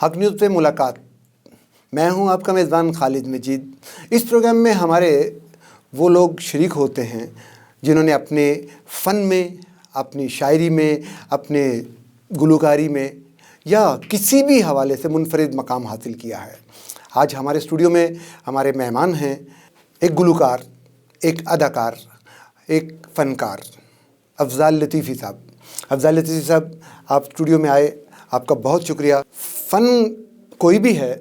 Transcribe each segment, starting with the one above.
حق نیوز پہ ملاقات. میں ہوں آپ کا میزبان خالد مجید. اس پروگرام میں ہمارے وہ لوگ شریک ہوتے ہیں جنہوں نے اپنے فن میں، اپنی شاعری میں، اپنے گلوکاری میں یا کسی بھی حوالے سے منفرد مقام حاصل کیا ہے. آج ہمارے اسٹوڈیو میں ہمارے مہمان ہیں ایک گلوکار، ایک اداکار، ایک فنکار، افضال لطیفی صاحب. افضال لطیفی صاحب، آپ اسٹوڈیو میں آئے، آپ کا بہت شکریہ. فن کوئی بھی ہے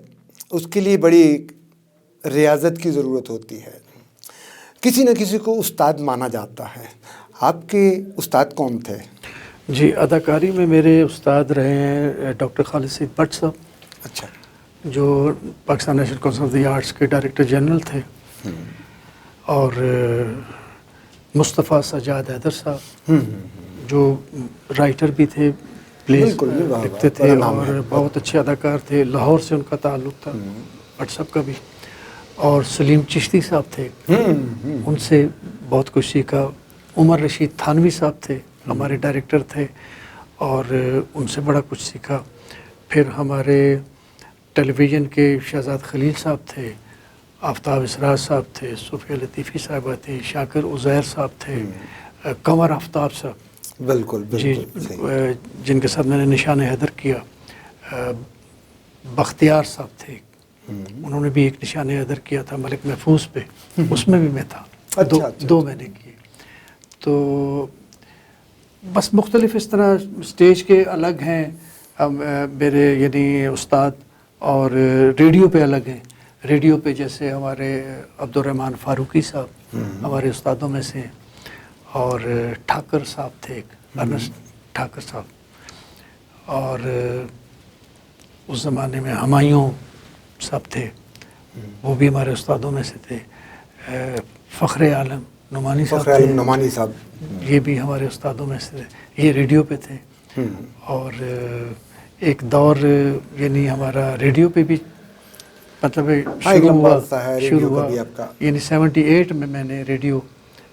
اس کے لیے بڑی ریاضت کی ضرورت ہوتی ہے. کسی نہ کسی کو استاد مانا جاتا ہے. آپ کے استاد کون تھے؟ جی، اداکاری میں میرے استاد رہے ہیں ڈاکٹر خالد سعید بٹ صاحب. اچھا. جو Pakistan national council of the arts کے ڈائریکٹر جنرل تھے. اور مصطفیٰ سجاد حیدر صاحب جو رائٹر بھی تھے، پلیز لکھتے تھے اور بہت اچھے اداکار تھے. لاہور سے ان کا تعلق تھا، بٹ صاحب کا بھی. اور سلیم چشتی صاحب تھے، ان سے بہت کچھ سیکھا. عمر رشید تھانوی صاحب تھے، ہمارے ڈائریکٹر تھے، اور ان سے بڑا کچھ سیکھا. پھر ہمارے ٹیلی ویژن کے شہزاد خلیل صاحب تھے، آفتاب اسرار صاحب تھے، صوفیہ لطیفی صاحبہ تھے، شاکر عزیر صاحب تھے، قمر آفتاب صاحب. بالکل جی، جن کے ساتھ میں نے نشان حیدر کیا. بختیار صاحب تھے، انہوں نے بھی ایک نشان حیدر کیا تھا ملک محفوظ پہ، اس میں بھی میں تھا. دو میں نے کیے. تو بس مختلف اس طرح اسٹیج کے الگ ہیں میرے یعنی استاد، اور ریڈیو پہ الگ ہیں. ریڈیو پہ جیسے ہمارے عبدالرحمن فاروقی صاحب ہمارے استادوں میں سے ہیں، اور ٹھاکر صاحب تھے، ارنسٹ ٹھاکر صاحب. اور اس زمانے میں ہمایوں صاحب تھے، وہ بھی ہمارے استادوں میں سے تھے. فخر عالم نعمانی صاحب، یہ بھی ہمارے استادوں میں سے تھے. یہ ریڈیو پہ تھے. اور ایک دور یعنی ہمارا ریڈیو پہ بھی مطلب شروع ہوا یعنی 78 میں نے ریڈیو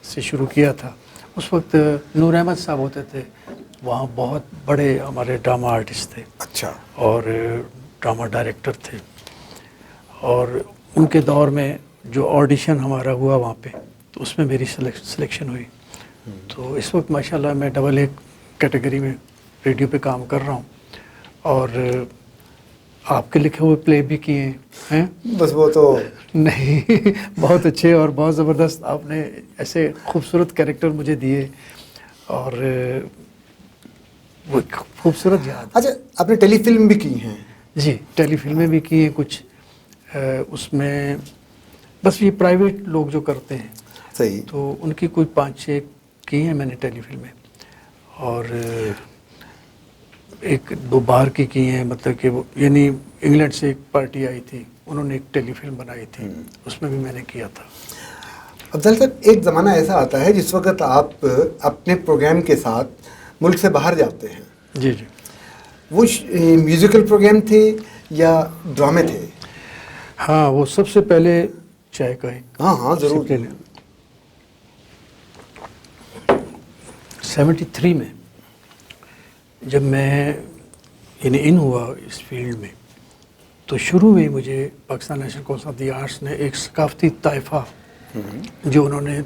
سے شروع کیا تھا. اس وقت نور احمد صاحب ہوتے تھے وہاں، بہت بڑے ہمارے ڈرامہ آرٹسٹ تھے. اچھا. اور ڈرامہ ڈائریکٹر تھے. اور ان کے دور میں جو آڈیشن ہمارا ہوا وہاں پہ، تو اس میں میری سلیکشن ہوئی. تو اس وقت ماشاءاللہ میں ڈبل ایک کیٹیگری میں ریڈیو پہ کام کر رہا ہوں. اور آپ کے لکھے ہوئے پلے بھی کیے ہیں. بس وہ تو نہیں، بہت اچھے اور بہت زبردست. آپ نے ایسے خوبصورت کیریکٹر مجھے دیے، اور وہ خوبصورت یاد. اچھا، آپ نے ٹیلی فلم بھی کی ہیں؟ جی، ٹیلی فلمیں بھی کی ہیں کچھ. اس میں بس یہ پرائیویٹ لوگ جو کرتے ہیں، صحیح، تو ان کی کوئی 5-6 کی ہیں میں نے ٹیلی فلمیں. اور 1-2 باہر کی ہیں، مطلب کہ وہ یعنی انگلینڈ سے ایک پارٹی آئی تھی، انہوں نے ایک ٹیلی فلم بنائی تھی، اس میں بھی میں نے کیا تھا. افضل صاحب، ایک زمانہ ایسا آتا ہے جس وقت آپ اپنے پروگرام کے ساتھ ملک سے باہر جاتے ہیں. جی جی. وہ میوزیکل پروگرام تھے یا ڈرامے تھے؟ ہاں، وہ سب سے پہلے چائے کا ایک. ہاں ضرور. 73 میں جب میں یعنی ان ہوا اس فیلڈ میں، تو شروع میں مجھے Pakistan national council of the arts نے ایک ثقافتی طائفہ جو انہوں نے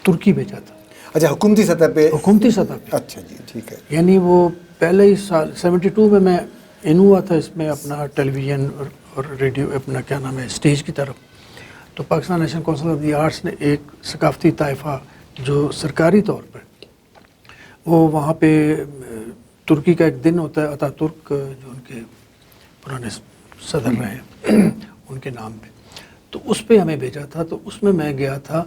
ترکی بھیجا تھا. اچھا، حکومتی سطح پہ؟ حکومتی سطح پہ. اچھا جی، ٹھیک ہے. یعنی وہ پہلے ہی سال 72 میں ان ہوا تھا اس میں، اپنا ٹیلی ویژن اور ریڈیو اپنا کیا نام ہے اسٹیج کی طرف. تو Pakistan national council of the arts نے ایک ثقافتی طائفہ جو سرکاری طور پر وہ وہاں پہ ترکی کا ایک دن ہوتا ہے، اتا ترک جو ان کے پرانے صدر رہے ہیں ان کے نام پہ، تو اس پہ ہمیں بھیجا تھا. تو اس میں میں گیا تھا.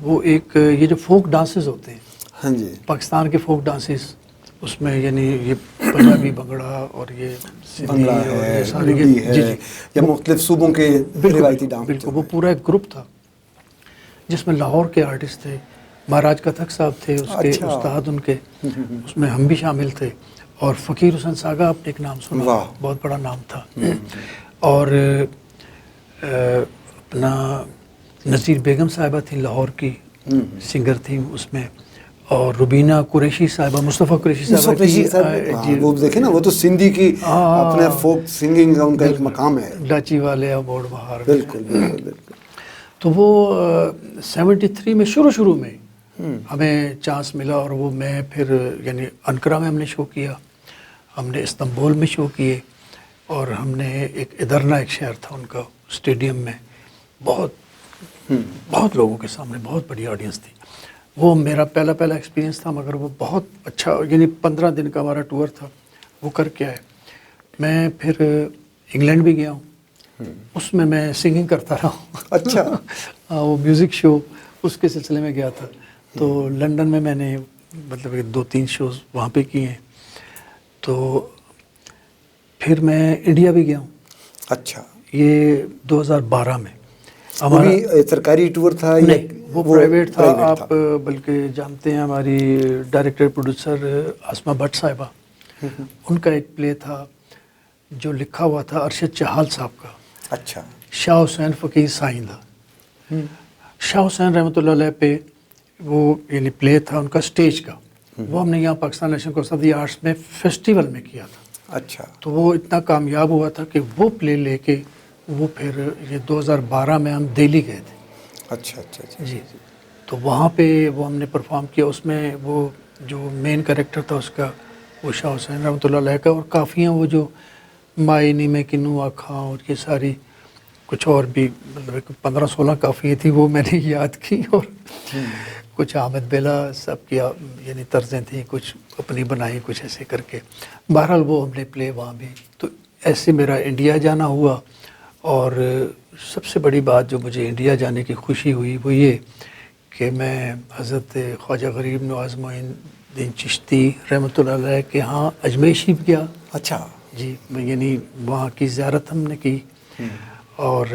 وہ ایک یہ جو فوک ڈانسز ہوتے ہیں، ہاں جی، پاکستان کے فوک ڈانسز، اس میں یعنی یہ پنجابی بنگڑا اور یہ بنگڑا ہے، لوڈی ہے، یا مختلف صوبوں کے روایتی ڈانس. بالکل، وہ پورا ایک گروپ تھا جس میں لاہور کے آرٹسٹ تھے، مہاراج کتھک صاحب تھے اس کے استاد ان کے، اس میں ہم بھی شامل تھے. اور فقیر حسین ساگا، آپ نے ایک نام سنا، بہت بڑا نام تھا. اور اپنا نذیر بیگم صاحبہ تھیں لاہور کی، سنگر تھیں اس میں. اور روبینہ قریشی صاحبہ، مصطفیٰ قریشی صاحبہ جی، وہ دیکھیں نا، وہ تو سندھی کی اپنے فوک سنگنگ کا ان کا ایک مقام ہے. ڈاچی والے موڑ بہار. بالکل بالکل بالکل. تو وہ 73 میں شروع میں ہمیں چانس ملا، اور وہ میں پھر یعنی انقرہ میں ہم نے شو کیا، ہم نے استنبول میں شو کیے، اور ہم نے ایک ادرنا ایک شہر تھا ان کا، اسٹیڈیم میں بہت لوگوں کے سامنے بہت بڑی آڈینس تھی. وہ میرا پہلا ایکسپیرینس تھا، مگر وہ بہت اچھا، یعنی 15 دن کا ہمارا ٹور تھا، وہ کر کے آئے. میں پھر انگلینڈ بھی گیا ہوں، اس میں سنگنگ کرتا رہا ہوں. اچھا. وہ میوزک شو اس کے سلسلے میں گیا تھا. تو لنڈن میں نے مطلب 2-3 شوز وہاں پہ کیے ہیں. تو پھر میں انڈیا بھی گیا ہوں. اچھا. یہ 2012 میں ہمارا سرکاری ٹور تھا؟ نہیں، وہ پرائیویٹ تھا. آپ بلکہ جانتے ہیں ہماری ڈائریکٹر پروڈیوسر آسما بٹ صاحبہ، ان کا ایک پلے تھا جو لکھا ہوا تھا ارشد چہال صاحب کا. اچھا. شاہ حسین فقیر سائندہ. شاہ حسین رحمۃ اللہ علیہ پہ وہ یعنی پلے تھا ان کا اسٹیج کا. وہ ہم نے یہاں Pakistan national course of the arts میں فیسٹیول میں کیا تھا. اچھا. تو وہ اتنا کامیاب ہوا تھا کہ وہ پلے لے کے وہ پھر یہ 2012 میں ہم دہلی گئے تھے. اچھا اچھا اچھا. جی. تو وہاں پہ وہ ہم نے پرفارم کیا. اس میں وہ جو مین کریکٹر تھا اس کا وہ شاہ حسین رحمۃ اللہ علیہ کا، اور کافی ہیں وہ جو مائنی میں کنو آکھاں اور یہ ساری کچھ اور بھی مطلب 15-16 کافی تھی، وہ میں نے یاد کی. اور کچھ احمد بیلا سب کی یعنی طرزیں تھیں، کچھ اپنی بنائی، کچھ ایسے کر کے. بہرحال وہ ہم نے پلے وہاں بھی. تو ایسے میرا انڈیا جانا ہوا. اور سب سے بڑی بات جو مجھے انڈیا جانے کی خوشی ہوئی وہ یہ کہ میں حضرت خواجہ غریب نواز معین الدین چشتی رحمۃ اللہ علیہ کے ہاں اجمیر شریف گیا. اچھا. جی، یعنی وہاں کی زیارت ہم نے کی. اور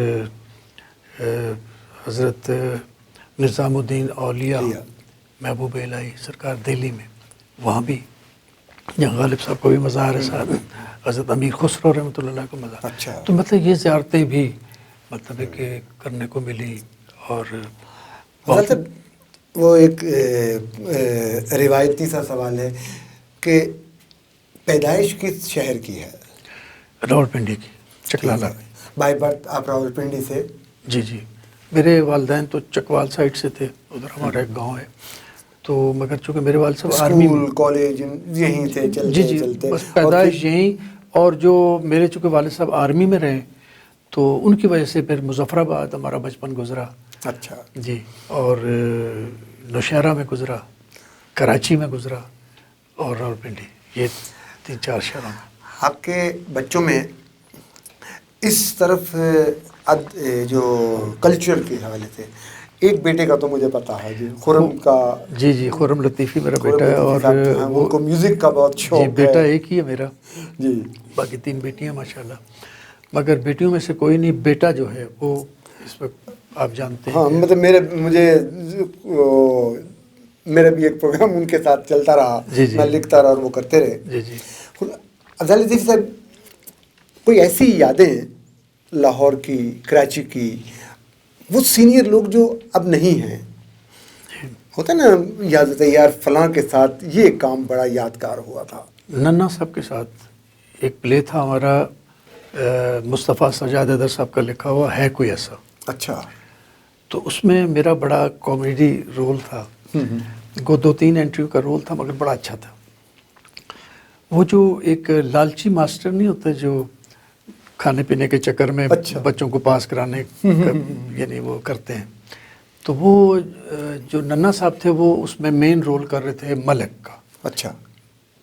حضرت نظام الدین اولیاء محبوب الہی سرکار دہلی میں، وہاں بھی جہاں غالب صاحب کو بھی مزار ہے، ساتھ حضرت امیر خسرو رحمۃ اللہ علیہ کو مزار. اچھا. تو مطلب یہ زیارتیں بھی مطلب ہے کہ کرنے کو ملی. اور وہ ایک روایتی سا سوال ہے کہ پیدائش کس شہر کی ہے؟ راولپنڈی کی، چکلالہ. بائی برتھ آپ راولپنڈی سے؟ جی جی. میرے والدین تو چکوال سائڈ سے تھے، ادھر ہمارا ایک گاؤں ہے. تو مگر چونکہ میرے والد صاحب آرمی، اسکول کالج یہیں تھے چلتے چلتے؟ بس پیدائش یہیں. اور جو میرے چونکہ والد صاحب آرمی میں رہے تو ان کی وجہ سے پھر مظفر آباد ہمارا بچپن گزرا. اچھا. جی. اور نوشہرہ میں گزرا، کراچی میں گزرا، اور راولپنڈی. یہ 3-4 شہروں میں. آپ کے بچوں میں اس طرف جو کلچر کے حوالے سے ایک بیٹے کا تو مجھے پتا ہے جی، خرم کا. جی جی، خرم لطیفی میرا بیٹا ہے. اور ان کو میوزک کا بہت شوق ہے. جی، بیٹا ایک ہی ہے میرا. جی. باقی 3 بیٹیاں ماشاءاللہ. مگر بیٹیوں میں سے کوئی نہیں. بیٹا جو ہے وہ اس وقت آپ جانتے ہیں. ہاں، مطلب میرا بھی ایک پروگرام ان کے ساتھ چلتا رہا. جی جی. میں لکھتا رہا اور وہ کرتے رہے. جی جی. افضل لطیفی صاحب، کوئی ایسی یادیں لاہور کی، کراچی کی، وہ سینئر لوگ جو اب نہیں ہیں، ہوتا نا یاد ہوتا ہے یار فلاں کے ساتھ یہ کام بڑا یادگار ہوا تھا؟ ننا صاحب کے ساتھ ایک پلے تھا ہمارا، مصطفیٰ سجاد حیدر صاحب کا لکھا ہوا ہے کوئی ایسا. اچھا. تو اس میں میرا بڑا کامیڈی رول تھا. 2-3 انٹرویو کا رول تھا مگر بڑا اچھا تھا. وہ جو ایک لالچی ماسٹر نہیں ہوتا جو کھانے پینے کے چکر میں بچوں کو پاس کرانے یعنی وہ کرتے ہیں. تو وہ جو ننا صاحب تھے وہ اس میں مین رول کر رہے تھے ملک کا. اچھا.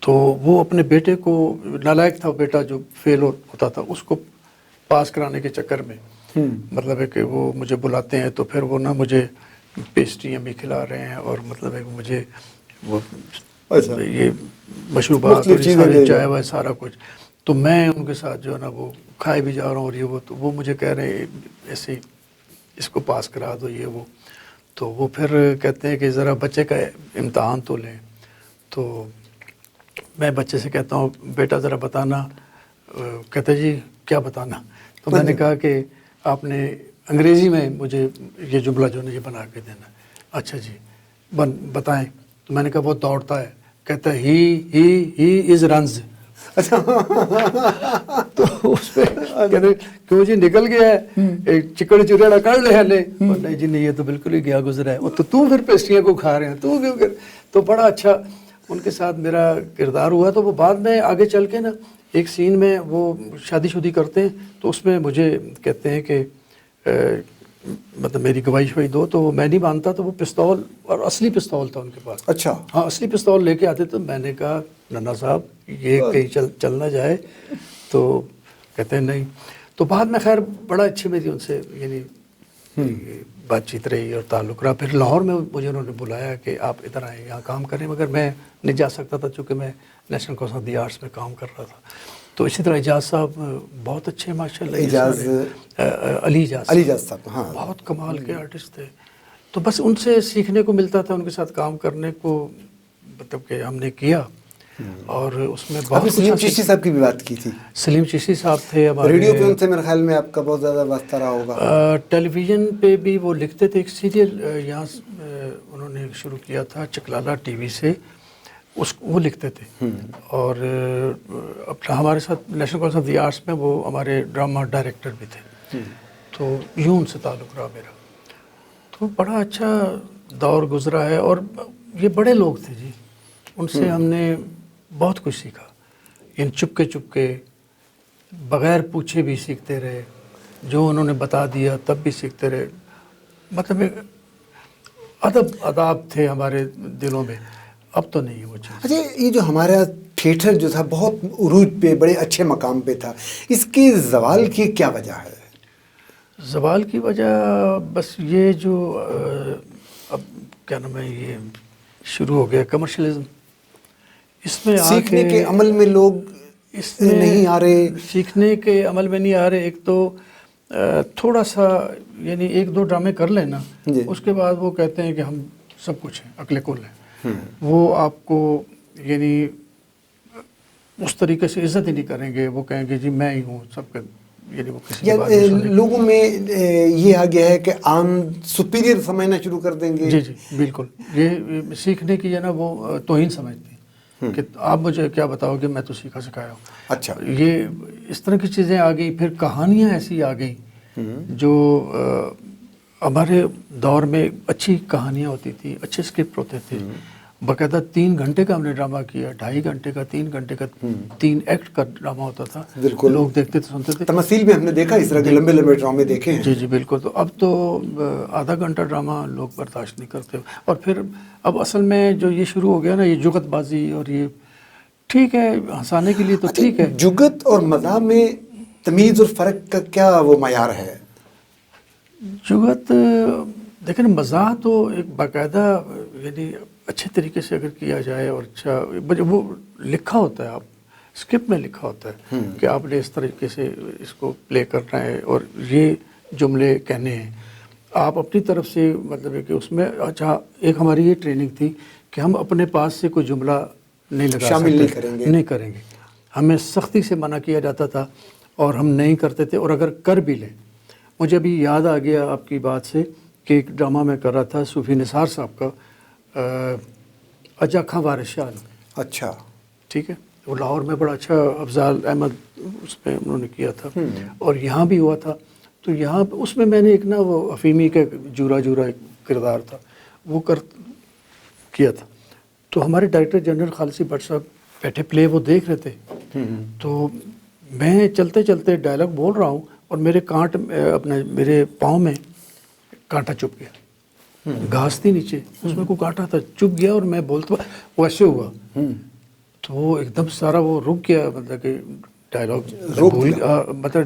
تو وہ اپنے بیٹے کو، نالائق تھا بیٹا جو فیل ہوتا تھا، اس کو پاس کرانے کے چکر میں مطلب ہے کہ وہ مجھے بلاتے ہیں. تو پھر وہ نا مجھے پیسٹریاں بھی کھلا رہے ہیں اور مطلب ہے کہ مجھے وہ یہ مشروبات اور چائے وائے سارا کچھ. تو میں ان کے ساتھ جو ہے نا وہ کھائے بھی جا رہا ہوں اور یہ وہ. تو وہ مجھے کہہ رہے ہیں ایسے اس کو پاس کرا دو یہ وہ. تو وہ پھر کہتے ہیں کہ ذرا بچے کا امتحان تو لیں. تو میں بچے سے کہتا ہوں بیٹا ذرا بتانا. کہتا جی کیا بتانا؟ تو میں نے کہا کہ آپ نے انگریزی میں مجھے یہ جملہ جو ہے یہ بنا کے دینا. اچھا جی بتائیں. تو میں نے کہا وہ دوڑتا ہے، کہتا ہے ہی از رنز. تو اس پہ کہتے کیوں جی نکل گیا ہے، ایک چکڑ چریڑا کر لے ہلے. نہیں جی نہیں، یہ تو بالکل ہی گیا گزرا ہے. تو پھر پیسٹریاں کو کھا رہے ہیں تو کیوں کر. تو بڑا اچھا ان کے ساتھ میرا کردار ہوا. تو وہ بعد میں آگے چل کے نا ایک سین میں وہ شادی کرتے ہیں، تو اس میں مجھے کہتے ہیں کہ مطلب میری گواہی شواہی دو. تو وہ میں نہیں مانتا، تو وہ پستول، اور اصلی پستول تھا ان کے پاس. اچھا. ہاں اصلی پستول لے کے آتے. تو میں نے کہا ننا صاحب یہ کہیں چل نہ جائے. تو کہتے ہیں نہیں. تو بعد میں خیر بڑا اچھے میری ان سے یعنی بات چیت رہی اور تعلق رہا. پھر لاہور میں مجھے انہوں نے بلایا کہ آپ ادھر آئیں یہاں کام کریں، مگر میں نہیں جا سکتا تھا چونکہ میں national council of the arts میں کام کر رہا تھا. تو اسی طرح اعجاز صاحب بہت اچھے ماشاء اللہ. علی اعجاز صاحب ہاں بہت کمال کے آرٹسٹ تھے. تو بس ان سے سیکھنے کو ملتا تھا، ان کے ساتھ کام کرنے کو مطلب کہ ہم نے کیا. اور اس میں بہت سلیم چشتی صاحب کی بھی بات کی تھی. سلیم چشتی صاحب تھے ہمارے. ریڈیو پہ ان سے میرے خیال میں آپ کا بہت زیادہ واسطہ رہا ہوگا. ٹیلی ویژن پہ بھی وہ لکھتے تھے. ایک سیریل یہاں انہوں نے شروع کیا تھا چکلالہ ٹی وی سے، وہ لکھتے تھے. اور اپنا ہمارے ساتھ national council of the arts میں وہ ہمارے ڈرامہ ڈائریکٹر بھی تھے. تو یوں ان سے تعلق رہا میرا. تو بڑا اچھا دور گزرا ہے. اور یہ بڑے لوگ تھے جی، ان سے ہم نے بہت کچھ سیکھا. ان چپ کے بغیر پوچھے بھی سیکھتے رہے، جو انہوں نے بتا دیا تب بھی سیکھتے رہے. مطلب اداب تھے ہمارے دلوں میں. اب تو نہیں وہ چیز. اچھا، یہ جو ہمارا تھیٹر جو تھا بہت عروج پہ، بڑے اچھے مقام پہ تھا، اس کے زوال کی کیا وجہ ہے؟ زوال کی وجہ بس یہ جو اب کیا نام ہے، یہ شروع ہو گیا کمرشلزم. اس میں سیکھنے کے عمل میں لوگ اس میں نہیں آ رہے. سیکھنے کے عمل میں نہیں آ رہے. ایک تو تھوڑا سا یعنی 1-2 ڈرامے کر لینا، اس کے بعد وہ کہتے ہیں کہ ہم سب کچھ ہیں، عقل کل ہیں. وہ آپ کو یعنی اس طریقے سے عزت ہی نہیں کریں گے. وہ کہیں گے جی میں ہی ہوں سب کا، یعنی وہ کسی کی بات نہیں سنیں گے. لوگوں میں یہ آ گیا ہے کہ عام سپیریئر سمجھنا شروع کر دیں گے. جی بالکل. یہ سیکھنے کی ہے نا وہ توہین سمجھتے ہیں کہ آپ مجھے کیا بتاؤ گے، میں تو سیکھا سکھایا ہوں. اچھا. یہ اس طرح کی چیزیں آ گئی. پھر کہانیاں ایسی آ گئیں جو ہمارے دور میں اچھی کہانیاں ہوتی تھی، اچھے اسکرپٹ ہوتے تھے. باقاعدہ 3 گھنٹے کا ہم نے ڈرامہ کیا، 2.5 گھنٹے کا، 3 گھنٹے کا، 3 ایکٹ کا ڈرامہ ہوتا تھا. بالکل. لوگ دیکھتے تھے، سنتے تھے. تمثیل میں ہم نے دیکھا اس طرح کے لمبے لمبے ڈرامے دیکھے ہیں. جی بالکل. تو اب تو آدھا گھنٹہ ڈرامہ لوگ برداشت نہیں کرتے. اور پھر اب اصل میں جو یہ شروع ہو گیا نا، یہ جگت بازی، اور یہ ٹھیک ہے ہنسانے کے لیے تو ٹھیک ہے. جگت اور مزاح میں تمیز اور فرق کا کیا وہ معیار ہے؟ جگت دیکھیں نا، مزاح تو ایک باقاعدہ یعنی اچھے طریقے سے اگر کیا جائے اور اچھا وہ لکھا ہوتا ہے، آپ اسکرپٹ میں لکھا ہوتا ہے کہ آپ نے اس طریقے سے اس کو پلے کرنا ہے اور یہ جملے کہنے ہیں. آپ اپنی طرف سے مطلب ہے کہ اس میں اچھا ایک ہماری یہ ٹریننگ تھی کہ ہم اپنے پاس سے کوئی جملہ نہیں لگا شامل سکتے، نہیں کریں گے. ہمیں سختی سے منع کیا جاتا تھا اور ہم نہیں کرتے تھے. اور اگر کر بھی لیں، مجھے ابھی یاد آ گیا آپ کی بات سے کہ ایک ڈرامہ میں کر رہا تھا صوفی نثار صاحب کا، اجا خاں وارث شاہ. اچھا ٹھیک ہے. وہ لاہور میں بڑا اچھا افضال احمد اس میں انہوں نے کیا تھا، اور یہاں بھی ہوا تھا. تو یہاں اس میں میں نے ایک نا وہ افیمی کا جورا ایک کردار تھا وہ کیا تھا. تو ہمارے ڈائریکٹر جنرل خالصی بٹ صاحب بیٹھے پلے وہ دیکھ رہے تھے. تو میں چلتے چلتے ڈائلاگ بول رہا ہوں اور میرے پاؤں میں کانٹا چپ گیا. گھاس تھی نیچے، اس میں کوئی کانٹا تھا، چپ گیا اور میں بولتا ویسے ہوا. تو وہ ایک دم سارا وہ رک گیا، مطلب کہ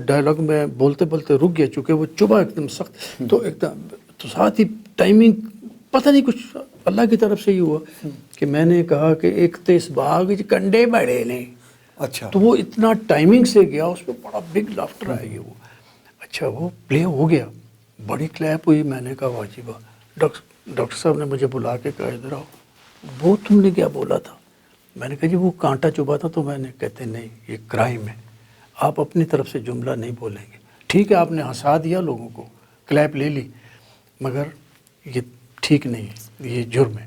ڈائلاگ میں بولتے بولتے رک گیا چونکہ وہ چبھا ایک دم سخت. تو ایک دم تو ساتھ ہی ٹائمنگ پتہ نہیں کچھ اللہ کی طرف سے ہی ہوا کہ میں نے کہا کہ ایک تیس باغ کنڈے بڑے نے. اچھا. تو وہ اتنا ٹائمنگ سے گیا، اس پہ بڑا بگ لافٹر آئے گی. وہ اچھا وہ پلے ہو گیا، بڑی کلیپ ہوئی. میں نے کہا واجبہ. ڈاکٹر صاحب نے مجھے بلا کے کہا ادھر آؤ، وہ تم نے کیا بولا تھا؟ میں نے کہا جی وہ کانٹا چبھا تھا. تو میں نے کہتے نہیں، یہ کرائم ہے، آپ اپنی طرف سے جملہ نہیں بولیں گے. ٹھیک ہے آپ نے ہنسا دیا لوگوں کو، کلیپ لے لی، مگر یہ ٹھیک نہیں ہے، یہ جرم ہے.